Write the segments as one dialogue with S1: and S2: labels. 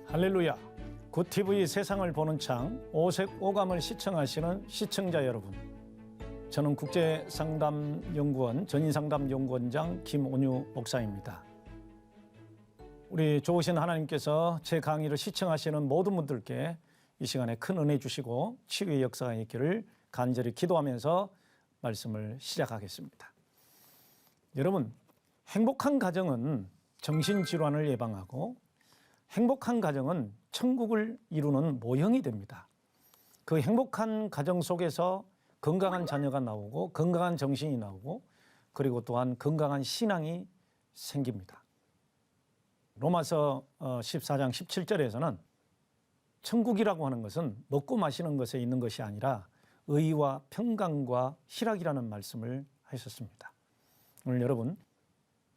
S1: 할렐루야. 굿TV 세상을 보는 창 오색 오감을 시청하시는 시청자 여러분, 저는 국제상담연구원 전인상담연구원장 김온유 목사입니다. 우리 좋으신 하나님께서 제 강의를 시청하시는 모든 분들께 이 시간에 큰 은혜 주시고 치유의 역사가 있기를 간절히 기도하면서 말씀을 시작하겠습니다. 여러분, 행복한 가정은 정신질환을 예방하고 행복한 가정은 천국을 이루는 모형이 됩니다. 그 행복한 가정 속에서 건강한 자녀가 나오고 건강한 정신이 나오고 그리고 또한 건강한 신앙이 생깁니다. 로마서 14장 17절에서는 천국이라고 하는 것은 먹고 마시는 것에 있는 것이 아니라 의와 평강과 희락이라는 말씀을 하셨습니다. 오늘 여러분,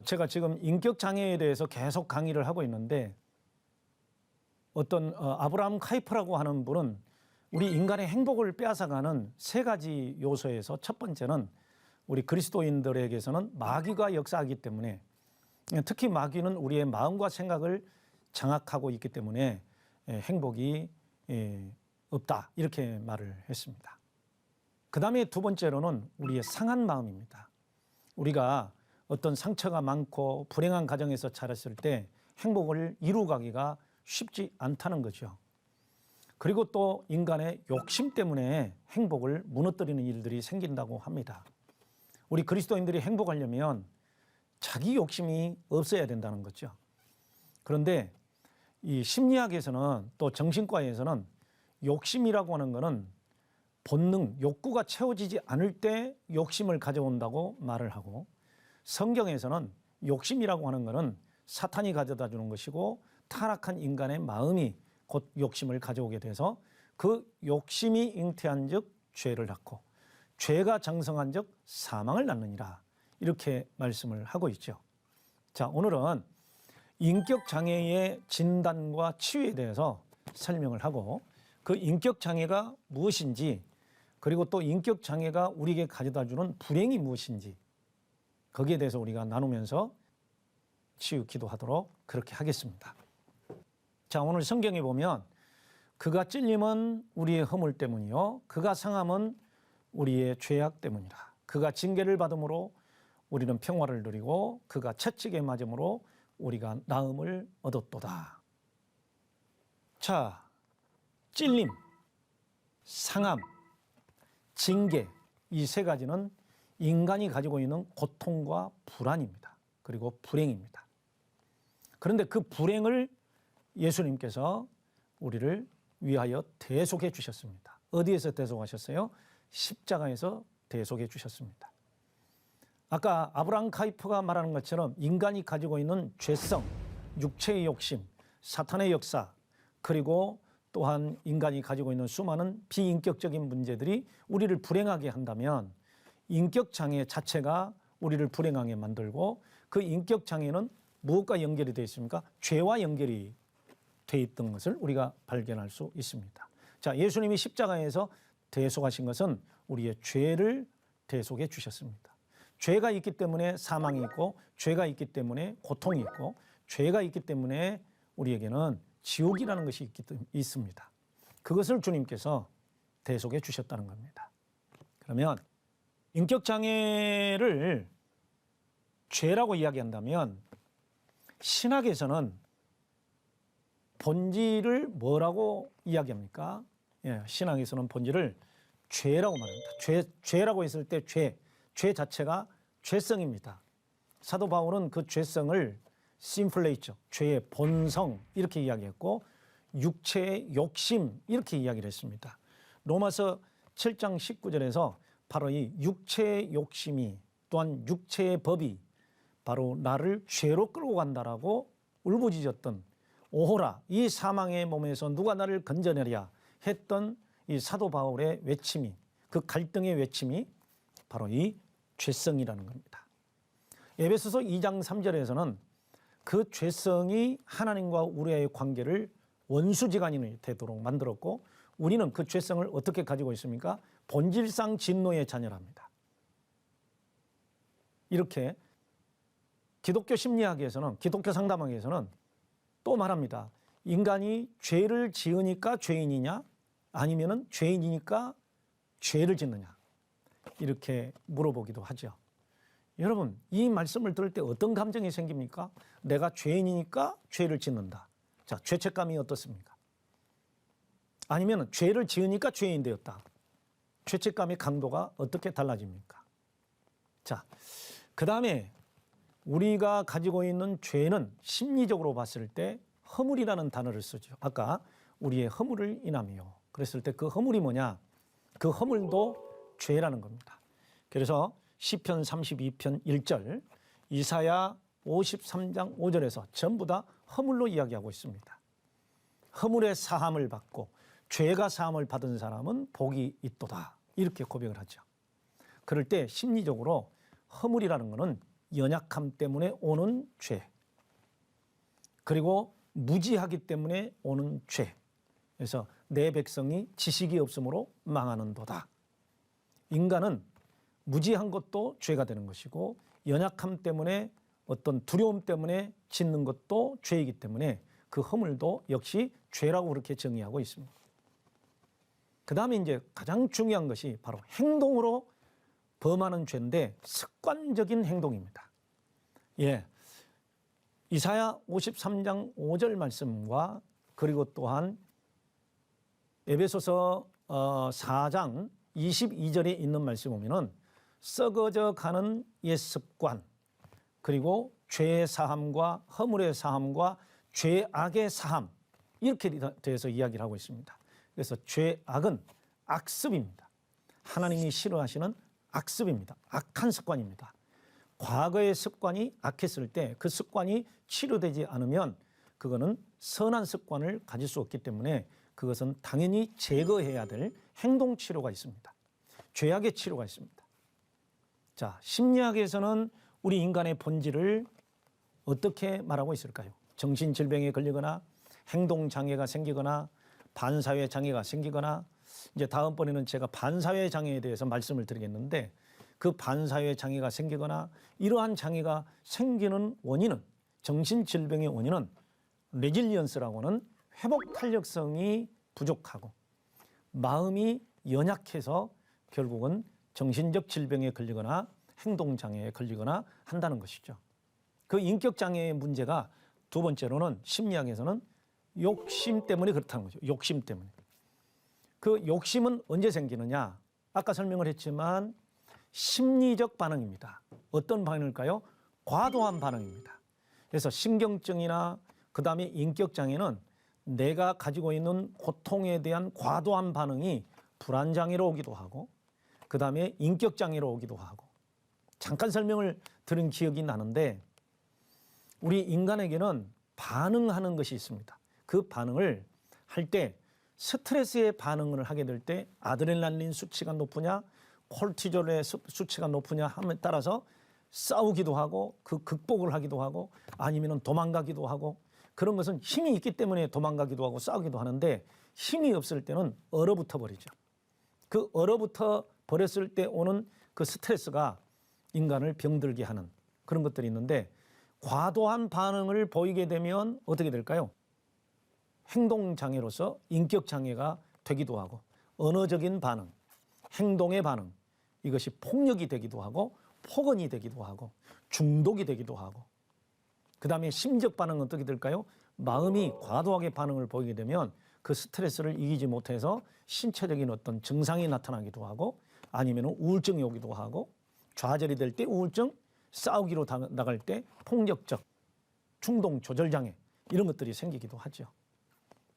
S1: 제가 지금 인격장애에 대해서 계속 강의를 하고 있는데 어떤 아브라함 카이퍼라고 하는 분은 우리 인간의 행복을 빼앗아가는 세 가지 요소에서 첫 번째는 우리 그리스도인들에게서는 마귀가 역사하기 때문에, 특히 마귀는 우리의 마음과 생각을 장악하고 있기 때문에 행복이 없다, 이렇게 말을 했습니다. 그 다음에 두 번째로는 우리의 상한 마음입니다. 우리가 어떤 상처가 많고 불행한 가정에서 자랐을 때 행복을 이루어가기가 쉽지 않다는 거죠. 그리고 또 인간의 욕심 때문에 행복을 무너뜨리는 일들이 생긴다고 합니다. 우리 그리스도인들이 행복하려면 자기 욕심이 없어야 된다는 거죠. 그런데 이 심리학에서는 또 정신과에서는 욕심이라고 하는 것은 본능, 욕구가 채워지지 않을 때 욕심을 가져온다고 말을 하고, 성경에서는 욕심이라고 하는 것은 사탄이 가져다 주는 것이고 타락한 인간의 마음이 곧 욕심을 가져오게 돼서 그 욕심이 잉태한 즉 죄를 낳고 죄가 장성한 즉 사망을 낳느니라, 이렇게 말씀을 하고 있죠. 자, 오늘은 인격장애의 진단과 치유에 대해서 설명을 하고 그 인격장애가 무엇인지, 그리고 또 인격장애가 우리에게 가져다 주는 불행이 무엇인지, 거기에 대해서 우리가 나누면서 치유 기도하도록 그렇게 하겠습니다. 자, 오늘 성경에 보면 그가 찔림은 우리의 허물 때문이요 그가 상함은 우리의 죄악 때문이라. 그가 징계를 받음으로 우리는 평화를 누리고 그가 채찍에 맞음으로 우리가 나음을 얻었도다. 자, 찔림, 상함, 징계, 이 세 가지는 인간이 가지고 있는 고통과 불안입니다. 그리고 불행입니다. 그런데 그 불행을 예수님께서 우리를 위하여 대속해 주셨습니다. 어디에서 대속하셨어요? 십자가에서 대속해 주셨습니다. 아까 아브라함 카이퍼가 말하는 것처럼 인간이 가지고 있는 죄성, 육체의 욕심, 사탄의 역사, 그리고 또한 인간이 가지고 있는 수많은 비인격적인 문제들이 우리를 불행하게 한다면 인격장애 자체가 우리를 불행하게 만들고, 그 인격장애는 무엇과 연결이 되어 있습니까? 죄와 연결이 되어 있던 것을 우리가 발견할 수 있습니다. 자, 예수님이 십자가에서 대속하신 것은 우리의 죄를 대속해 주셨습니다. 죄가 있기 때문에 사망이 있고, 죄가 있기 때문에 고통이 있고, 죄가 있기 때문에 우리에게는 지옥이라는 것이 있습니다. 그것을 주님께서 대속해 주셨다는 겁니다. 그러면 인격장애를 죄라고 이야기한다면 신학에서는 본질을 뭐라고 이야기합니까? 신학에서는 본질을 죄라고 말합니다. 죄라고 했을 때 죄 자체가 죄성입니다. 사도 바울은 그 죄성을 심플레이처, 죄의 본성, 이렇게 이야기했고 육체의 욕심, 이렇게 이야기를 했습니다. 로마서 7장 19절에서 바로 이 육체의 욕심이, 또한 육체의 법이 바로 나를 죄로 끌고 간다라고 울부짖었던, 오호라 이 사망의 몸에서 누가 나를 건져내랴 했던 이 사도 바울의 외침이, 그 갈등의 외침이 바로 이 죄성이라는 겁니다. 에베소서 2장 3절에서는 그 죄성이 하나님과 우리의 관계를 원수지간이 되도록 만들었고, 우리는 그 죄성을 어떻게 가지고 있습니까? 본질상 진노의 자녀랍니다. 이렇게 기독교 심리학에서는, 기독교 상담학에서는 또 말합니다. 인간이 죄를 지으니까 죄인이냐 아니면은 죄인이니까 죄를 짓느냐 이렇게 물어보기도 하죠. 여러분 이 말씀을 들을 때 어떤 감정이 생깁니까? 내가 죄인이니까 죄를 짓는다. 자, 죄책감이 어떻습니까? 아니면 죄를 지으니까 죄인 되었다. 죄책감의 강도가 어떻게 달라집니까? 자, 그 다음에 우리가 가지고 있는 죄는 심리적으로 봤을 때 허물이라는 단어를 쓰죠. 아까 우리의 허물을 인하며 그랬을 때 그 허물이 뭐냐? 그 허물도 죄라는 겁니다. 그래서 시편 32편 1절, 이사야 53장 5절에서 전부 다 허물로 이야기하고 있습니다. 허물의 사함을 받고 죄가 사함을 받은 사람은 복이 있도다. 이렇게 고백을 하죠. 그럴 때 심리적으로 허물이라는 것은 연약함 때문에 오는 죄, 그리고 무지하기 때문에 오는 죄. 그래서 내 백성이 지식이 없으므로 망하는도다. 인간은 무지한 것도 죄가 되는 것이고 연약함 때문에 어떤 두려움 때문에 짓는 것도 죄이기 때문에 그 허물도 역시 죄라고 그렇게 정의하고 있습니다. 그 다음에 이제 가장 중요한 것이 바로 행동으로 범하는 죄인데 습관적인 행동입니다. 예, 이사야 53장 5절 말씀과 그리고 또한 에베소서 4장 22절에 있는 말씀 보면은 썩어져 가는 옛 습관, 그리고 죄의 사함과 허물의 사함과 죄악의 사함, 이렇게 대해서 이야기를 하고 있습니다. 그래서 죄악은 악습입니다. 하나님이 싫어하시는 악습입니다. 악한 습관입니다. 과거의 습관이 악했을 때 그 습관이 치료되지 않으면 그거는 선한 습관을 가질 수 없기 때문에 그것은 당연히 제거해야 될 행동 치료가 있습니다. 죄악의 치료가 있습니다. 자, 심리학에서는 우리 인간의 본질을 어떻게 말하고 있을까요? 정신질병에 걸리거나 행동장애가 생기거나 반사회 장애가 생기거나, 이제 다음번에는 제가 반사회 장애에 대해서 말씀을 드리겠는데, 그 반사회 장애가 생기거나 이러한 장애가 생기는 원인은, 정신질병의 원인은 레질리언스라고 하는 회복 탄력성이 부족하고 마음이 연약해서 결국은 정신적 질병에 걸리거나 행동장애에 걸리거나 한다는 것이죠. 그 인격장애의 문제가 두 번째로는 심리학에서는 욕심 때문에 그렇다는 거죠. 욕심 때문에. 그 욕심은 언제 생기느냐? 아까 설명을 했지만 심리적 반응입니다. 어떤 반응일까요? 과도한 반응입니다. 그래서 신경증이나 그 다음에 인격장애는 내가 가지고 있는 고통에 대한 과도한 반응이 불안장애로 오기도 하고 그 다음에 인격장애로 오기도 하고, 잠깐 설명을 들은 기억이 나는데 우리 인간에게는 반응하는 것이 있습니다. 그 반응을 할 때 스트레스의 반응을 하게 될 때 아드레날린 수치가 높으냐 콜티졸의 수치가 높으냐 함에 따라서 싸우기도 하고 그 극복을 하기도 하고 아니면 도망가기도 하고, 그런 것은 힘이 있기 때문에 도망가기도 하고 싸우기도 하는데 힘이 없을 때는 얼어붙어 버리죠. 그 얼어붙어 버렸을 때 오는 그 스트레스가 인간을 병들게 하는 그런 것들이 있는데, 과도한 반응을 보이게 되면 어떻게 될까요? 행동장애로서 인격장애가 되기도 하고, 언어적인 반응, 행동의 반응, 이것이 폭력이 되기도 하고 폭언이 되기도 하고 중독이 되기도 하고, 그 다음에 심적 반응은 어떻게 될까요? 마음이 과도하게 반응을 보이게 되면 그 스트레스를 이기지 못해서 신체적인 어떤 증상이 나타나기도 하고 아니면 우울증이 오기도 하고, 좌절이 될 때 우울증, 싸우기로 나갈 때 폭력적 충동 조절 장애, 이런 것들이 생기기도 하죠.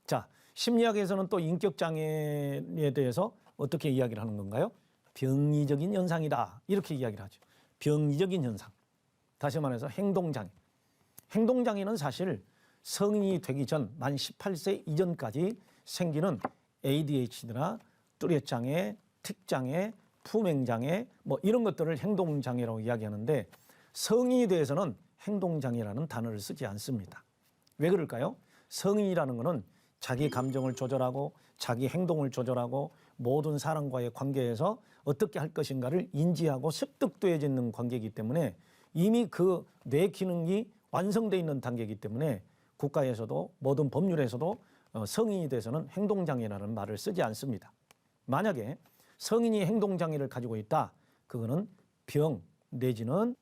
S1: 자, 심리학에서는 또 인격 장애에 대해서 어떻게 이야기를 하는 건가요? 병리적인 현상이다, 이렇게 이야기를 하죠. 병리적인 현상. 다시 말해서 행동장애. 행동장애는 사실 성인이 되기 전 만 18세 이전까지 생기는 ADHD나 뚜렛장애, 틱장애, 품행장애 뭐 이런 것들을 행동장애라고 이야기하는데, 성인이 대해서는 행동장애라는 단어를 쓰지 않습니다. 왜 그럴까요? 성인이라는 것은 자기 감정을 조절하고 자기 행동을 조절하고 모든 사람과의 관계에서 어떻게 할 것인가를 인지하고 습득되어져 있는 관계이기 때문에 이미 그 뇌 기능이 완성되어 있는 단계이기 때문에 국가에서도 모든 법률에서도 성인이 돼서는 행동장애라는 말을 쓰지 않습니다. 만약에 성인이 행동장애를 가지고 있다, 그거는 병 내지는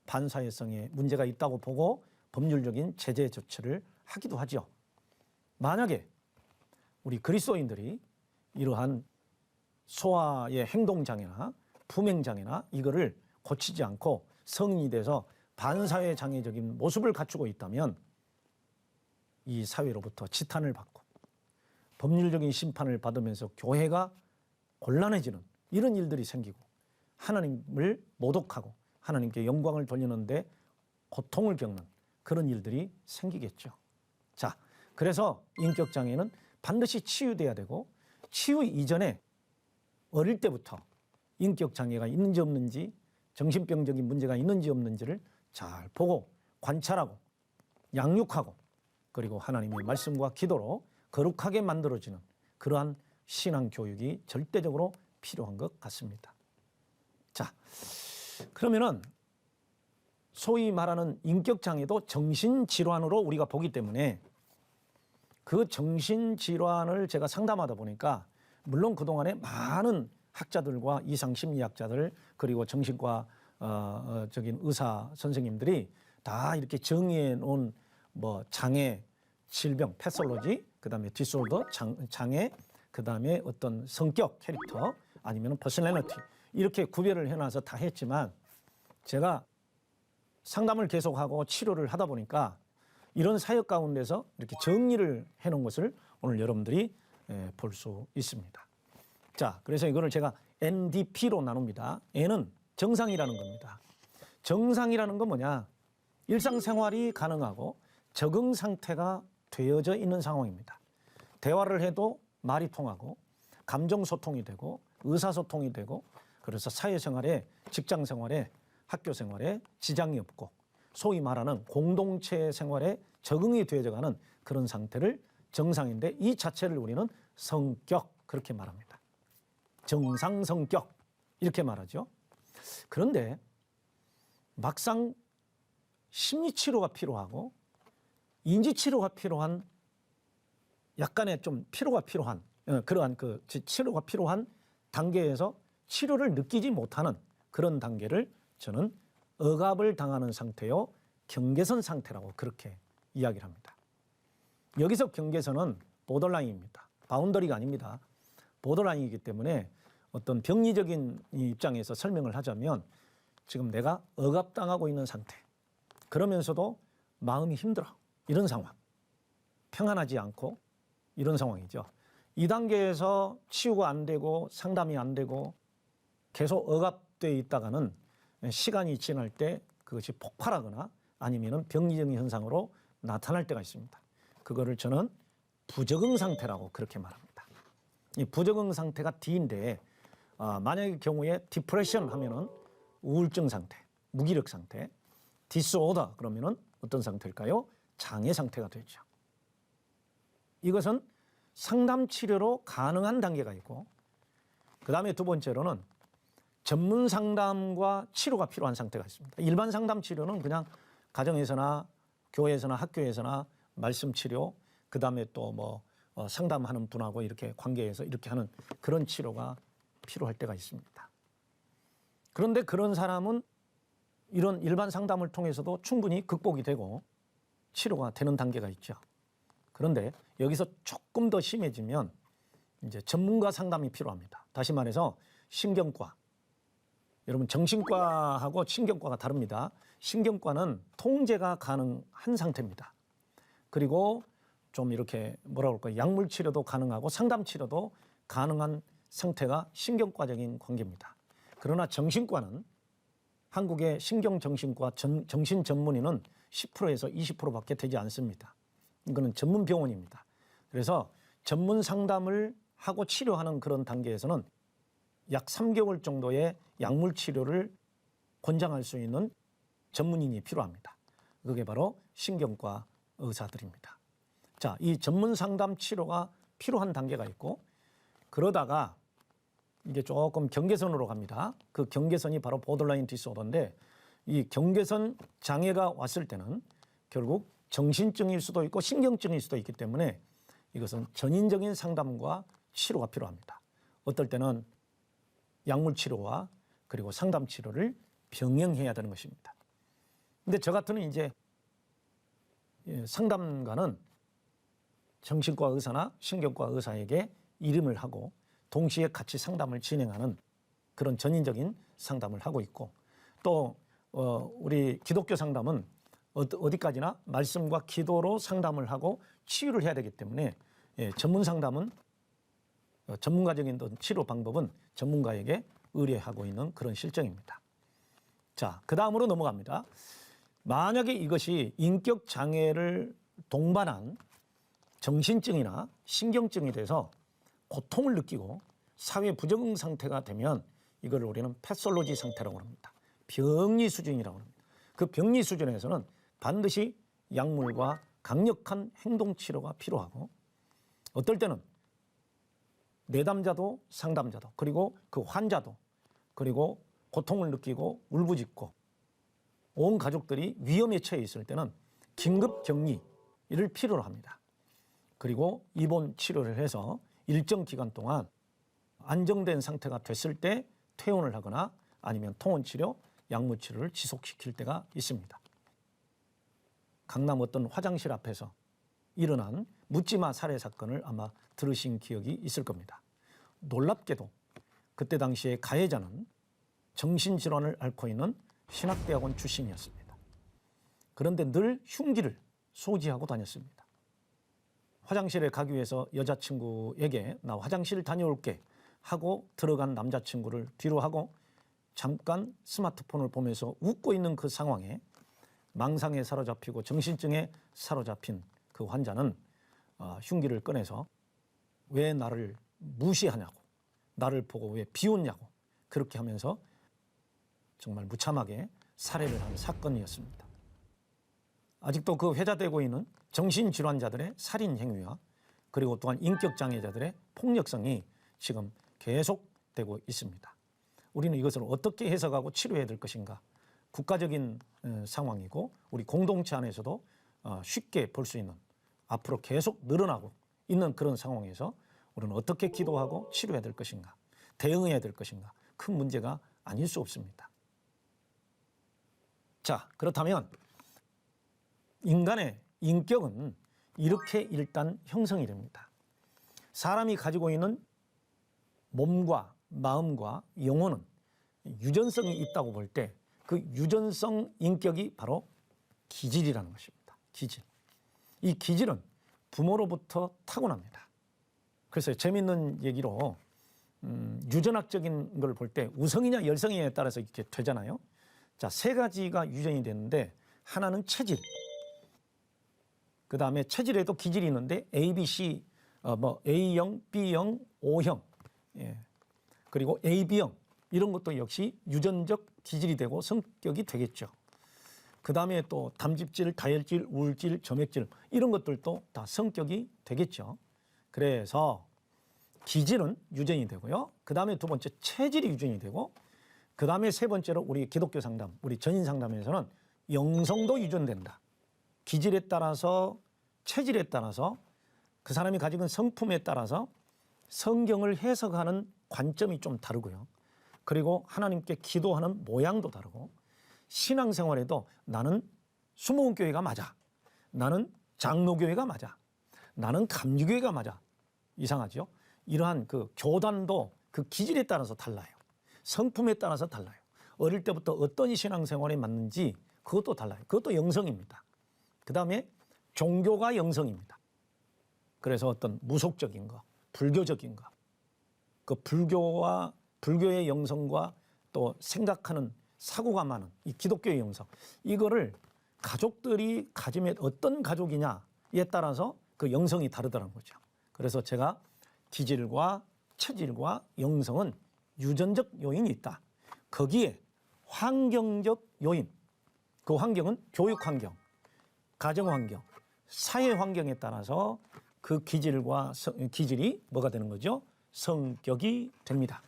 S1: 반사회성에 문제가 있다고 보고 법률적인 제재 조치를 하기도 하죠. 만약에 우리 그리스도인들이 이러한 소아의 행동장애나 품행장애나 이거를 고치지 않고 성인이 돼서 반사회 장애적인 모습을 갖추고 있다면 이 사회로부터 지탄을 받고 법률적인 심판을 받으면서 교회가 곤란해지는 이런 일들이 생기고 하나님을 모독하고 하나님께 영광을 돌리는데 고통을 겪는 그런 일들이 생기겠죠. 자, 그래서 인격장애는 반드시 치유돼야 되고 치유 이전에 어릴 때부터 인격장애가 있는지 없는지 정신병적인 문제가 있는지 없는지를 잘 보고 관찰하고 양육하고 그리고 하나님의 말씀과 기도로 거룩하게 만들어지는 그러한 신앙교육이 절대적으로 필요한 것 같습니다. 자, 그러면은 소위 말하는 인격장애도 정신질환으로 우리가 보기 때문에 그 정신질환을 제가 상담하다 보니까 물론 그동안에 많은 학자들과 이상심리학자들 그리고 정신과 적인 의사 선생님들이 다 이렇게 정의해 놓은 뭐 장애, 질병, 패솔로지, 그다음에 디스오더, 장애, 그다음에 어떤 성격, 캐릭터 아니면 퍼스널리티 이렇게 구별을 해놔서 다 했지만 제가 상담을 계속하고 치료를 하다 보니까 이런 사역 가운데서 이렇게 정리를 해놓은 것을 오늘 여러분들이 볼 수 있습니다. 자, 그래서 이거를 제가 NDP로 나눕니다. N은 정상이라는 겁니다. 정상이라는 건 뭐냐? 일상생활이 가능하고 적응 상태가 되어져 있는 상황입니다. 대화를 해도 말이 통하고 감정소통이 되고 의사소통이 되고 그래서 사회생활에 직장생활에 학교생활에 지장이 없고 소위 말하는 공동체 생활에 적응이 되어져가는 그런 상태를 정상인데 이 자체를 우리는 성격 그렇게 말합니다. 정상 성격 이렇게 말하죠. 그런데 막상 심리치료가 필요하고 인지치료가 필요한 약간의 좀 피로가 필요한 그러한 그 치료가 필요한 단계에서 치료를 느끼지 못하는 그런 단계를 저는 억압을 당하는 상태요 경계선 상태라고 그렇게 이야기를 합니다. 여기서 경계선은 보더라인입니다. 바운더리가 아닙니다. 보더라인이기 때문에 어떤 병리적인 입장에서 설명을 하자면 지금 내가 억압당하고 있는 상태 그러면서도 마음이 힘들어 이런 상황 평안하지 않고 이런 상황이죠. 이 단계에서 치유가 안 되고 상담이 안 되고 계속 억압되어 있다가는 시간이 지날 때 그것이 폭발하거나 아니면 병리적인 현상으로 나타날 때가 있습니다. 그거를 저는 부적응 상태라고 그렇게 말합니다. 이 부적응 상태가 D인데 만약의 경우에 디프레션 하면은 우울증 상태, 무기력 상태, 디스오더 그러면은 어떤 상태일까요? 장애 상태가 되죠. 이것은 상담 치료로 가능한 단계가 있고 그 다음에 두 번째로는 전문 상담과 치료가 필요한 상태가 있습니다. 일반 상담 치료는 그냥 가정에서나 교회에서나 학교에서나 말씀 치료 그 다음에 또 뭐 상담하는 분하고 이렇게 관계에서 이렇게 하는 그런 치료가 필요할 때가 있습니다. 그런데 그런 사람은 이런 일반 상담을 통해서도 충분히 극복이 되고 치료가 되는 단계가 있죠. 그런데 여기서 조금 더 심해지면 이제 전문가 상담이 필요합니다. 다시 말해서 신경과 여러분 정신과하고 신경과가 다릅니다. 신경과는 통제가 가능한 상태입니다. 그리고 좀 이렇게 뭐라 그럴까요? 약물 치료도 가능하고 상담 치료도 가능한 상태가 신경과적인 관계입니다. 그러나 정신과는 한국의 신경정신과 정신 전문의는 10%에서 20%밖에 되지 않습니다. 이거는 전문 병원입니다. 그래서 전문 상담을 하고 치료하는 그런 단계에서는 약 3개월 정도의 약물 치료를 권장할 수 있는 전문인이 필요합니다. 그게 바로 신경과 의사들입니다. 자, 이 전문 상담 치료가 필요한 단계가 있고 그러다가 이게 조금 경계선으로 갑니다. 그 경계선이 바로 보더라인 디스오더인데 이 경계선 장애가 왔을 때는 결국 정신증일 수도 있고 신경증일 수도 있기 때문에 이것은 전인적인 상담과 치료가 필요합니다. 어떨 때는 약물 치료와 그리고 상담 치료를 병행해야 되는 것입니다. 근데 저 같은 이제 상담가는 정신과 의사나 신경과 의사에게 이름을 하고 동시에 같이 상담을 진행하는 그런 전인적인 상담을 하고 있고, 또 우리 기독교 상담은 어디까지나 말씀과 기도로 상담을 하고 치유를 해야 되기 때문에 전문 상담은 전문가적인 치료 방법은 전문가에게 의뢰하고 있는 그런 실정입니다. 자, 그 다음으로 넘어갑니다. 만약에 이것이 인격 장애를 동반한 정신증이나 신경증이 돼서 고통을 느끼고 사회 부적응 상태가 되면 이걸 우리는 패솔로지 상태라고 합니다. 병리 수준이라고 합니다. 그 병리 수준에서는 반드시 약물과 강력한 행동 치료가 필요하고, 어떨 때는 내담자도 상담자도 그리고 그 환자도 그리고 고통을 느끼고 울부짖고 온 가족들이 위험에 처해 있을 때는 긴급 격리를 필요로 합니다. 그리고 입원 치료를 해서 일정 기간 동안 안정된 상태가 됐을 때 퇴원을 하거나 아니면 통원 치료, 약물 치료를 지속시킬 때가 있습니다. 강남 어떤 화장실 앞에서 일어난 묻지마 살해 사건을 아마 들으신 기억이 있을 겁니다. 놀랍게도 그때 당시에 가해자는 정신질환을 앓고 있는 신학대학원 출신이었습니다. 그런데 늘 흉기를 소지하고 다녔습니다. 화장실에 가기 위해서 여자친구에게 나 화장실 다녀올게 하고 들어간 남자친구를 뒤로 하고 잠깐 스마트폰을 보면서 웃고 있는 그 상황에 망상에 사로잡히고 정신증에 사로잡힌 그 환자는 흉기를 꺼내서 왜 나를 무시하냐고, 나를 보고 왜 비웃냐고 그렇게 하면서 정말 무참하게 살해를 한 사건이었습니다. 아직도 그 회자되고 있는 정신질환자들의 살인 행위와 그리고 또한 인격장애자들의 폭력성이 지금 계속되고 있습니다. 우리는 이것을 어떻게 해석하고 치료해야 될 것인가? 국가적인 상황이고 우리 공동체 안에서도 쉽게 볼 수 있는, 앞으로 계속 늘어나고 있는 그런 상황에서 우리는 어떻게 기도하고 치료해야 될 것인가? 대응해야 될 것인가? 큰 문제가 아닐 수 없습니다. 자, 그렇다면 인간의 인격은 이렇게 일단 형성이 됩니다. 사람이 가지고 있는 몸과 마음과 영혼은 유전성이 있다고 볼 때 그 유전성 인격이 바로 기질이라는 것입니다. 기질. 이 기질은 부모로부터 타고납니다. 그래서 재미있는 얘기로 유전학적인 걸 볼 때 우성이냐 열성이냐에 따라서 이렇게 되잖아요. 자, 세 가지가 유전이 되는데 하나는 체질. 그 다음에 체질에도 기질이 있는데 A, B, C, A형, B형, O형, 그리고 AB형 이런 것도 역시 유전적 기질이 되고 성격이 되겠죠. 그 다음에 또 담즙질, 다혈질, 우울질, 점액질 이런 것들도 다 성격이 되겠죠. 그래서 기질은 유전이 되고요. 그 다음에 두 번째 체질이 유전이 되고, 그 다음에 세 번째로 우리 기독교 상담, 우리 전인 상담에서는 영성도 유전된다. 기질에 따라서, 체질에 따라서, 그 사람이 가지고 있는 성품에 따라서 성경을 해석하는 관점이 좀 다르고요. 그리고 하나님께 기도하는 모양도 다르고, 신앙생활에도 나는 수목교회가 맞아, 나는 장로교회가 맞아, 나는 감리교회가 맞아. 이상하죠? 이러한 그 교단도 그 기질에 따라서 달라요. 성품에 따라서 달라요. 어릴 때부터 어떤 신앙생활에 맞는지 그것도 달라요. 그것도 영성입니다. 그 다음에 종교가 영성입니다. 그래서 어떤 무속적인 거, 불교적인 거, 그 불교의 영성과 또 생각하는 사고가 많은 이 기독교의 영성, 이거를 가족들이 가지면 어떤 가족이냐에 따라서 그 영성이 다르다는 거죠. 그래서 제가 기질과 체질과 영성은 유전적 요인이 있다. 거기에 환경적 요인, 그 환경은 교육 환경, 가정 환경, 사회 환경에 따라서 그 기질이 뭐가 되는 거죠? 성격이 됩니다.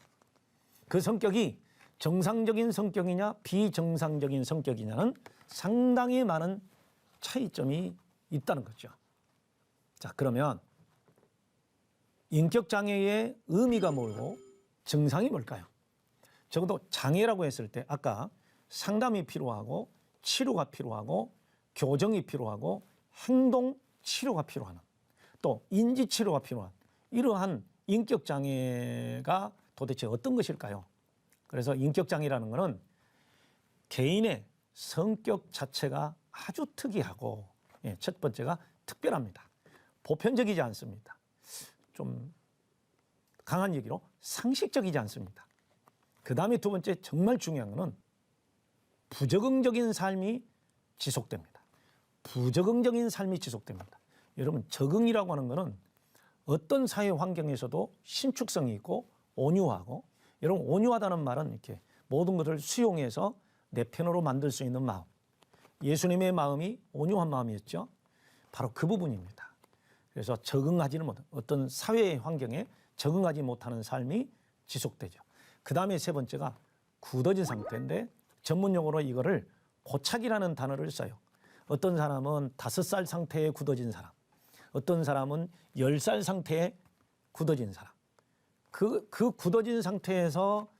S1: 그 성격이 정상적인 성격이냐 비정상적인 성격이냐는 상당히 많은 차이점이 있다는 거죠. 자, 그러면 인격장애의 의미가 뭐고 증상이 뭘까요? 적어도 장애라고 했을 때 아까 상담이 필요하고 치료가 필요하고 교정이 필요하고 행동 치료가 필요한 또 인지 치료가 필요한 이러한 인격장애가 도대체 어떤 것일까요? 그래서 인격장애라는 것은 개인의 성격 자체가 아주 특이하고 첫 번째가 특별합니다. 보편적이지 않습니다. 좀 강한 얘기로 상식적이지 않습니다. 그 다음에 두 번째 정말 중요한 것은 부적응적인 삶이 지속됩니다. 부적응적인 삶이 지속됩니다. 여러분 적응이라고 하는 것은 어떤 사회 환경에서도 신축성이 있고 온유하고 여러분 온유하다는 말은 이렇게 모든 것을 수용해서 내 편으로 만들 수 있는 마음. 예수님의 마음이 온유한 마음이었죠. 바로 그 부분입니다. 그래서 적응하지는 못한 어떤 사회 환경에 적응하지 못하는 삶이 지속되죠. 그 다음에 세 번째가 굳어진 상태인데 전문 용어로 이거를 고착이라는 단어를 써요. 어떤 사람은 5살 상태에 굳어진 사람, 어떤 사람은 10살 상태에 굳어진 사람. 그 굳어진 상태에서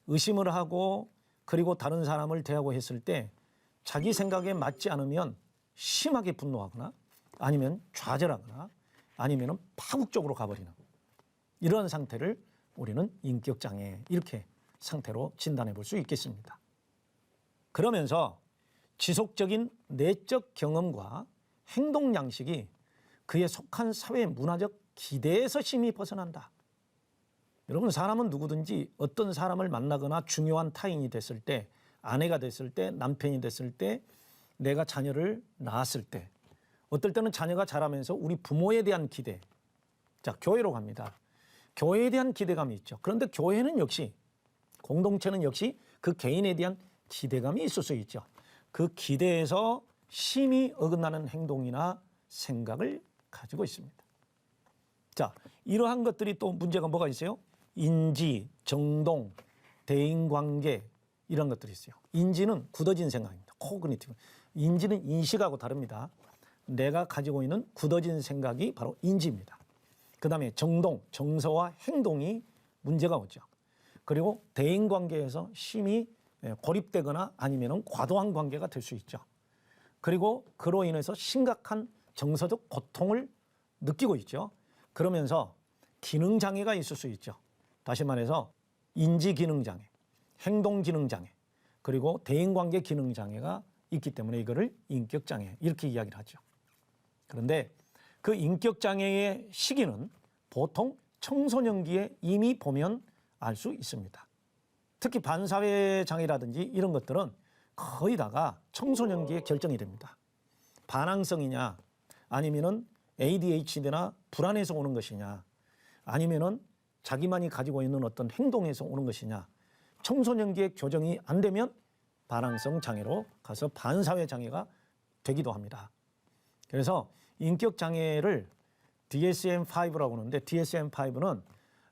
S1: 의심을 하고 그리고 다른 사람을 대하고 했을 때 자기 생각에 맞지 않으면 심하게 분노하거나 아니면 좌절하거나 아니면 파국적으로 가버리는 이런 상태를 우리는 인격장애 이렇게 상태로 진단해 볼 수 있겠습니다. 그러면서 지속적인 내적 경험과 행동 양식이 그에 속한 사회 문화적 기대에서 심히 벗어난다. 여러분 사람은 누구든지 어떤 사람을 만나거나 중요한 타인이 됐을 때 아내가 됐을 때 남편이 됐을 때 내가 자녀를 낳았을 때 어떨 때는 자녀가 자라면서 우리 부모에 대한 기대 자 교회로 갑니다. 교회에 대한 기대감이 있죠. 그런데 교회는 역시 공동체는 역시 그 개인에 대한 기대감이 있을 수 있죠. 그 기대에서 심히 어긋나는 행동이나 생각을 가지고 있습니다. 자, 이러한 것들이 또 문제가 뭐가 있어요? 인지, 정동, 대인관계 이런 것들이 있어요. 인지는 굳어진 생각입니다. 코그니티브. 인지는 인식하고 다릅니다. 내가 가지고 있는 굳어진 생각이 바로 인지입니다. 그 다음에 정동, 정서와 행동이 문제가 오죠. 그리고 대인관계에서 심히 고립되거나 아니면 과도한 관계가 될 수 있죠. 그리고 그로 인해서 심각한 정서적 고통을 느끼고 있죠. 그러면서 기능장애가 있을 수 있죠. 다시 말해서 인지기능장애, 행동기능장애, 그리고 대인관계 기능장애가 있기 때문에 이거를 인격장애 이렇게 이야기를 하죠. 그런데 그 인격장애의 시기는 보통 청소년기에 이미 보면 알 수 있습니다. 특히 반사회장애라든지 이런 것들은 거의 다가 청소년기에 결정이 됩니다. 반항성이냐 아니면은 ADHD나 불안해서 오는 것이냐 아니면은 자기만이 가지고 있는 어떤 행동에서 오는 것이냐 청소년기에 교정이 안 되면 반항성 장애로 가서 반사회 장애가 되기도 합니다. 그래서 인격 장애를 DSM-5라고 하는데 DSM-5는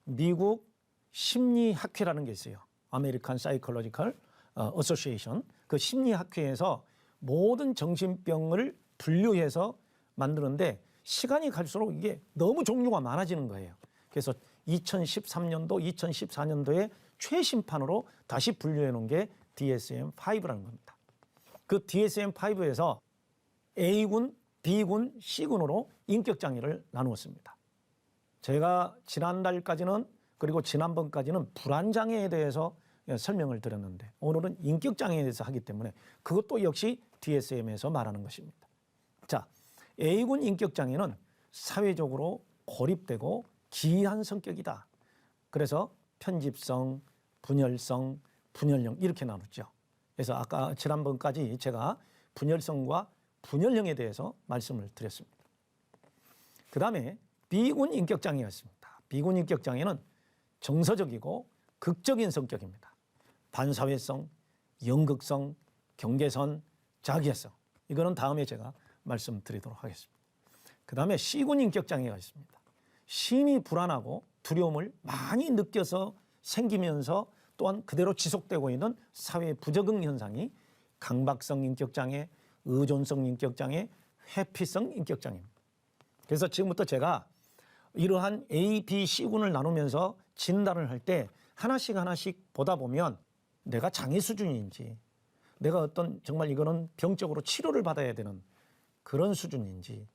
S1: 미국 심리학회라는 게 있어요. 아메리칸 사이콜로지컬 어소시에이션 그 심리학회에서 모든 정신병을 분류해서 만드는데 시간이 갈수록 이게 너무 종류가 많아지는 거예요. 그래서 2013년도, 2014년도에 최신판으로 다시 분류해 놓은 게 DSM-5라는 겁니다. 그 DSM-5에서 A군, B군, C군으로 인격장애를 나누었습니다. 제가 지난달까지는 그리고 지난번까지는 불안장애에 대해서 설명을 드렸는데 오늘은 인격장애에 대해서 하기 때문에 그것도 역시 DSM에서 말하는 것입니다. 자, A군 인격장애는 사회적으로 고립되고 기이한 성격이다. 그래서 편집성, 분열성, 분열형 이렇게 나누죠. 그래서 아까 지난번까지 제가 분열성과 분열형에 대해서 말씀을 드렸습니다. 그 다음에 B군 인격장애가 있습니다. B군 인격장애는 정서적이고 극적인 성격입니다. 반사회성, 연극성, 경계선, 자기애성. 이거는 다음에 제가 말씀드리도록 하겠습니다. 그 다음에 C군 인격장애가 있습니다. 심히 불안하고 두려움을 많이 느껴서 생기면서 또한 그대로 지속되고 있는 사회 부적응 현상이 강박성 인격장애, 의존성 인격장애, 회피성 인격장애입니다. 그래서 지금부터 제가 이러한 A, B, C군을 나누면서 진단을 할 때 하나씩 보다 보면 내가 장애 수준인지, 내가 어떤 정말 이거는 병적으로 치료를 받아야 되는 그런 수준인지,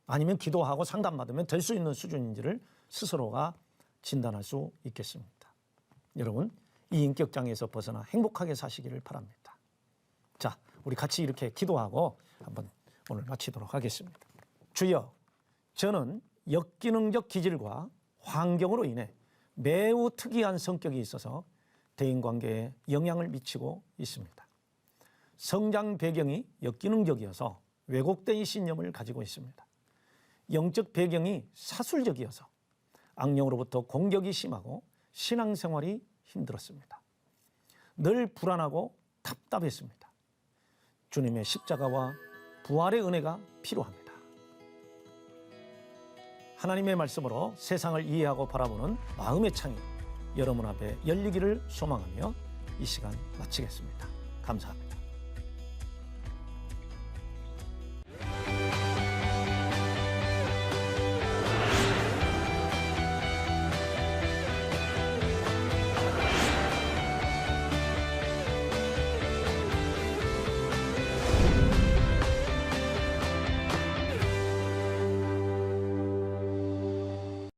S1: 아니면 기도하고 상담받으면 될 수 있는 수준인지를 스스로가 진단할 수 있겠습니다. 여러분, 이 인격장애에서 벗어나 행복하게 사시기를 바랍니다. 자, 우리 같이 이렇게 기도하고 한번 오늘 마치도록 하겠습니다. 주여, 저는 역기능적 기질과 환경으로 인해 매우 특이한 성격이 있어서 대인관계에 영향을 미치고 있습니다. 성장 배경이 역기능적이어서 왜곡된 신념을 가지고 있습니다. 영적 배경이 사술적이어서 악령으로부터 공격이 심하고 신앙생활이 힘들었습니다. 늘 불안하고 답답했습니다. 주님의 십자가와 부활의 은혜가 필요합니다. 하나님의 말씀으로 세상을 이해하고 바라보는 마음의 창이 여러분 앞에 열리기를 소망하며 이 시간 마치겠습니다. 감사합니다.